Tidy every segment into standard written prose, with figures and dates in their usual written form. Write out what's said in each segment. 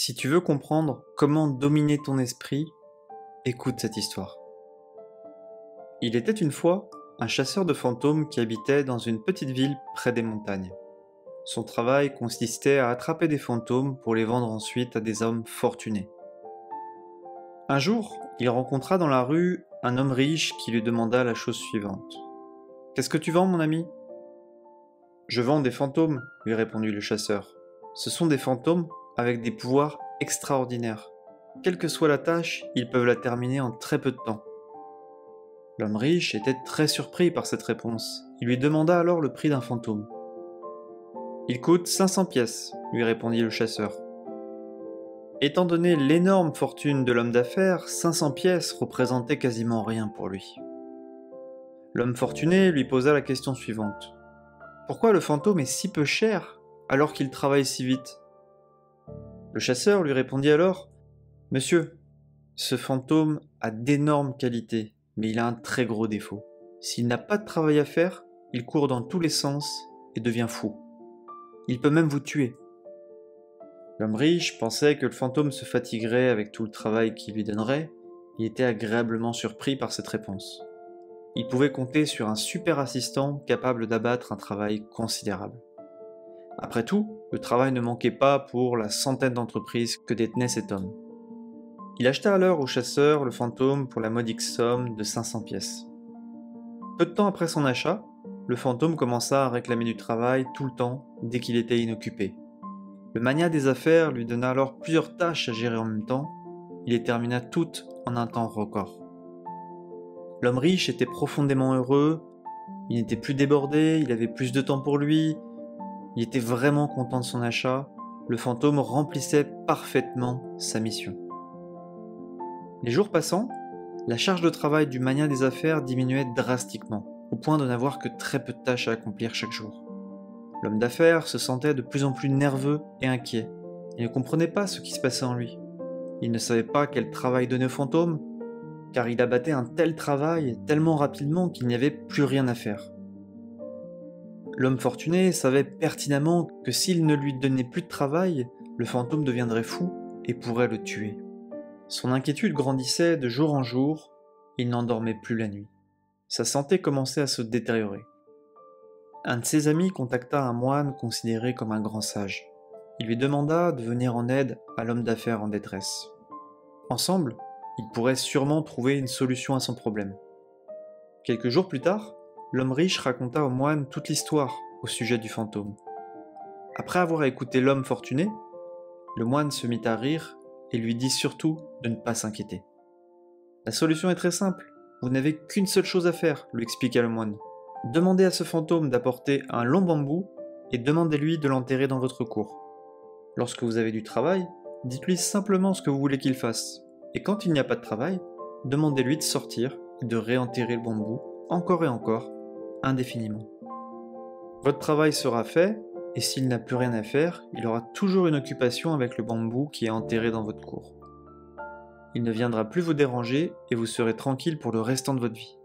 Si tu veux comprendre comment dominer ton esprit, écoute cette histoire. Il était une fois un chasseur de fantômes qui habitait dans une petite ville près des montagnes. Son travail consistait à attraper des fantômes pour les vendre ensuite à des hommes fortunés. Un jour, il rencontra dans la rue un homme riche qui lui demanda la chose suivante. « Qu'est-ce que tu vends, mon ami ?»« Je vends des fantômes, » lui répondit le chasseur. « Ce sont des fantômes avec des pouvoirs extraordinaires. Quelle que soit la tâche, ils peuvent la terminer en très peu de temps. » L'homme riche était très surpris par cette réponse. Il lui demanda alors le prix d'un fantôme. « Il coûte 500 pièces, » lui répondit le chasseur. Étant donné l'énorme fortune de l'homme d'affaires, 500 pièces représentaient quasiment rien pour lui. L'homme fortuné lui posa la question suivante. « Pourquoi le fantôme est si peu cher alors qu'il travaille si vite ?» Le chasseur lui répondit alors « Monsieur, ce fantôme a d'énormes qualités, mais il a un très gros défaut. S'il n'a pas de travail à faire, il court dans tous les sens et devient fou. Il peut même vous tuer. » L'homme riche pensait que le fantôme se fatiguerait avec tout le travail qu'il lui donnerait. Il était agréablement surpris par cette réponse. Il pouvait compter sur un super assistant capable d'abattre un travail considérable. Après tout, le travail ne manquait pas pour la centaine d'entreprises que détenait cet homme. Il acheta alors au chasseur le fantôme pour la modique somme de 500 pièces. Peu de temps après son achat, le fantôme commença à réclamer du travail tout le temps dès qu'il était inoccupé. Le magnat des affaires lui donna alors plusieurs tâches à gérer en même temps. Il les termina toutes en un temps record. L'homme riche était profondément heureux, il n'était plus débordé, il avait plus de temps pour lui, il était vraiment content de son achat, le fantôme remplissait parfaitement sa mission. Les jours passant, la charge de travail du magnat des affaires diminuait drastiquement, au point de n'avoir que très peu de tâches à accomplir chaque jour. L'homme d'affaires se sentait de plus en plus nerveux et inquiet. Il ne comprenait pas ce qui se passait en lui. Il ne savait pas quel travail donner au fantôme, car il abattait un tel travail tellement rapidement qu'il n'y avait plus rien à faire. L'homme fortuné savait pertinemment que s'il ne lui donnait plus de travail, le fantôme deviendrait fou et pourrait le tuer. Son inquiétude grandissait de jour en jour, il n'endormait plus la nuit. Sa santé commençait à se détériorer. Un de ses amis contacta un moine considéré comme un grand sage. Il lui demanda de venir en aide à l'homme d'affaires en détresse. Ensemble, ils pourraient sûrement trouver une solution à son problème. Quelques jours plus tard, l'homme riche raconta au moine toute l'histoire au sujet du fantôme. Après avoir écouté l'homme fortuné, le moine se mit à rire et lui dit surtout de ne pas s'inquiéter. « La solution est très simple, vous n'avez qu'une seule chose à faire, lui expliqua le moine. Demandez à ce fantôme d'apporter un long bambou et demandez-lui de l'enterrer dans votre cour. Lorsque vous avez du travail, dites-lui simplement ce que vous voulez qu'il fasse. Et quand il n'y a pas de travail, demandez-lui de sortir et de réenterrer le bambou encore et encore, indéfiniment. Votre travail sera fait, et s'il n'a plus rien à faire, il aura toujours une occupation avec le bambou qui est enterré dans votre cour. Il ne viendra plus vous déranger et vous serez tranquille pour le restant de votre vie. »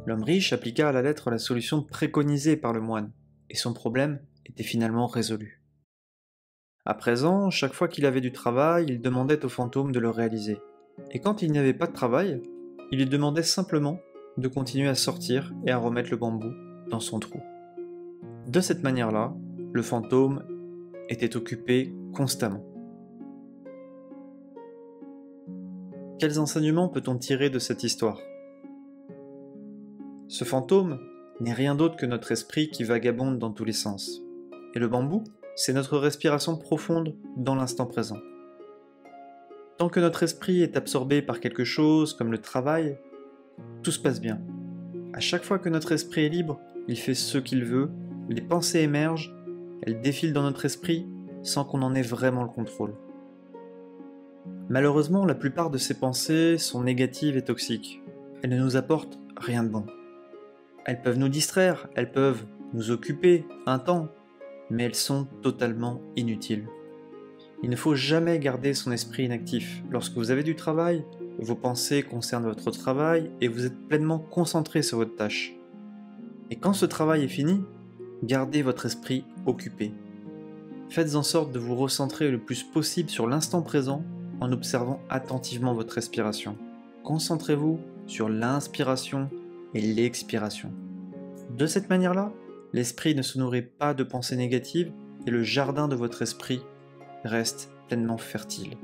L'homme riche appliqua à la lettre la solution préconisée par le moine, et son problème était finalement résolu. À présent, chaque fois qu'il avait du travail, il demandait au fantôme de le réaliser. Et quand il n'y avait pas de travail, il lui demandait simplement de continuer à sortir et à remettre le bambou dans son trou. De cette manière-là, le fantôme était occupé constamment. Quels enseignements peut-on tirer de cette histoire ? Ce fantôme n'est rien d'autre que notre esprit qui vagabonde dans tous les sens. Et le bambou, c'est notre respiration profonde dans l'instant présent. Tant que notre esprit est absorbé par quelque chose comme le travail, tout se passe bien. À chaque fois que notre esprit est libre, il fait ce qu'il veut, les pensées émergent, elles défilent dans notre esprit sans qu'on en ait vraiment le contrôle. Malheureusement, la plupart de ces pensées sont négatives et toxiques. Elles ne nous apportent rien de bon. Elles peuvent nous distraire, elles peuvent nous occuper un temps, mais elles sont totalement inutiles. Il ne faut jamais garder son esprit inactif. Lorsque vous avez du travail, vos pensées concernent votre travail et vous êtes pleinement concentré sur votre tâche. Et quand ce travail est fini, gardez votre esprit occupé. Faites en sorte de vous recentrer le plus possible sur l'instant présent en observant attentivement votre respiration. Concentrez-vous sur l'inspiration et l'expiration. De cette manière-là, l'esprit ne se nourrit pas de pensées négatives et le jardin de votre esprit reste pleinement fertile.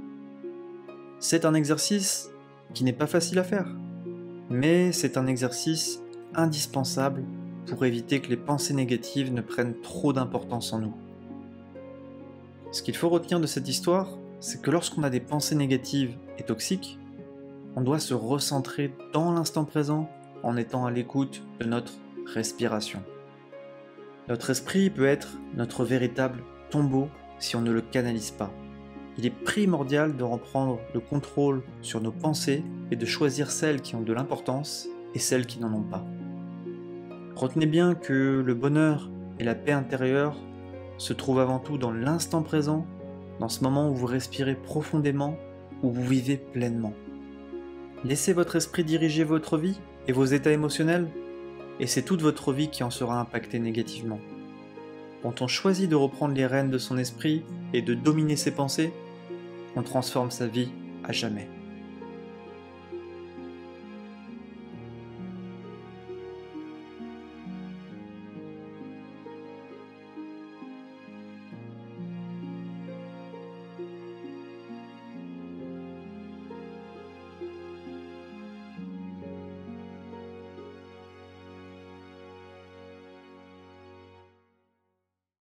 C'est un exercice qui n'est pas facile à faire, mais c'est un exercice indispensable pour éviter que les pensées négatives ne prennent trop d'importance en nous. Ce qu'il faut retenir de cette histoire, c'est que lorsqu'on a des pensées négatives et toxiques, on doit se recentrer dans l'instant présent en étant à l'écoute de notre respiration. Notre esprit peut être notre véritable tombeau si on ne le canalise pas. Il est primordial de reprendre le contrôle sur nos pensées et de choisir celles qui ont de l'importance et celles qui n'en ont pas. Retenez bien que le bonheur et la paix intérieure se trouvent avant tout dans l'instant présent, dans ce moment où vous respirez profondément, où vous vivez pleinement. Laissez votre esprit diriger votre vie et vos états émotionnels, et c'est toute votre vie qui en sera impactée négativement. Quand on choisit de reprendre les rênes de son esprit et de dominer ses pensées, on transforme sa vie à jamais.